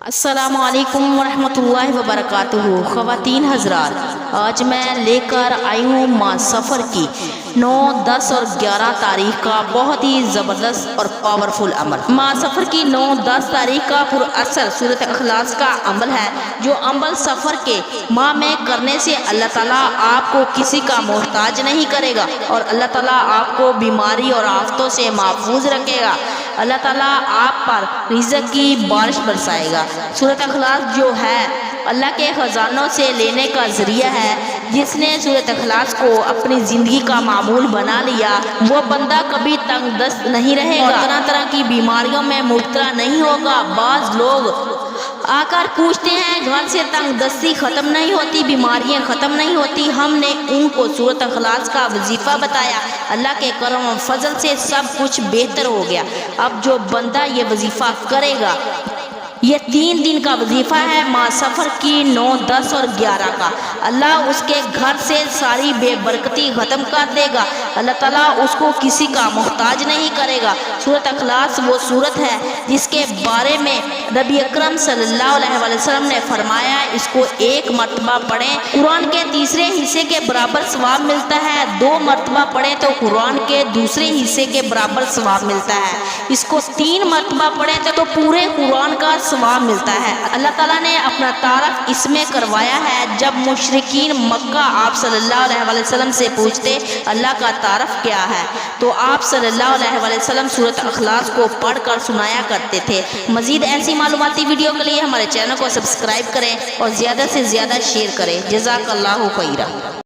السلام علیکم ورحمۃ اللہ وبرکاتہ۔ خواتین حضرات، آج میں لے کر آئی ہوں ماہ سفر کی 9، 10 اور 11 تاریخ کا بہت ہی زبردست اور پاورفل عمل۔ ماہ سفر کی 9، 10 تاریخ کا پر اثر سورۃ اخلاص کا عمل ہے، جو عمل سفر کے ماہ میں کرنے سے اللہ تعالیٰ آپ کو کسی کا محتاج نہیں کرے گا اور اللہ تعالیٰ آپ کو بیماری اور آفتوں سے محفوظ رکھے گا۔ اللہ تعالیٰ آپ پر رزق کی بارش برسائے گا۔ سورۃ اخلاص جو ہے اللہ کے خزانوں سے لینے کا ذریعہ ہے۔ جس نے سورۃ اخلاص کو اپنی زندگی کا معمول بنا لیا، وہ بندہ کبھی تنگ دست نہیں رہے گا اور طرح طرح کی بیماریوں میں مبتلا نہیں ہوگا۔ بعض لوگ آ کر پوچھتے ہیں گھر سے تنگ دستی ختم نہیں ہوتی، بیماریاں ختم نہیں ہوتی۔ ہم نے ان کو سورۃ اخلاص کا وظیفہ بتایا، اللہ کے کرم و فضل سے سب کچھ بہتر ہو گیا۔ اب جو بندہ یہ وظیفہ کرے گا، یہ 3 دن کا وظیفہ ہے ماہ سفر کی 9، 10 اور 11 کا، اللہ اس کے گھر سے ساری بے برکتی ختم کر دے گا۔ اللہ تعالیٰ اس کو کسی کا محتاج نہیں کرے گا۔ سورۃ اخلاص وہ سورت ہے جس کے بارے میں نبی اکرم صلی اللہ علیہ وسلم نے فرمایا، اس کو 1 مرتبہ پڑھیں قرآن کے تیسرے حصے کے برابر ثواب ملتا ہے، 2 مرتبہ پڑھیں تو قرآن کے دوسرے حصے کے برابر ثواب ملتا ہے، اس کو 3 مرتبہ پڑھیں تو پورے قرآن کا ثواب ملتا ہے۔ اللہ تعالیٰ نے اپنا تعارف اس میں کروایا ہے۔ جب مشرکین مکہ آپ صلی اللہ علیہ وسلم سے پوچھتے اللہ کا تعارف کیا ہے، تو آپ صلی اللہ علیہ وسلم سورۃ اخلاص کو پڑھ کر سنایا کرتے تھے۔ مزید ایسی معلوماتی ویڈیو کے لیے ہمارے چینل کو سبسکرائب کریں اور زیادہ سے زیادہ شیئر کریں۔ جزاک اللہ خیرہ۔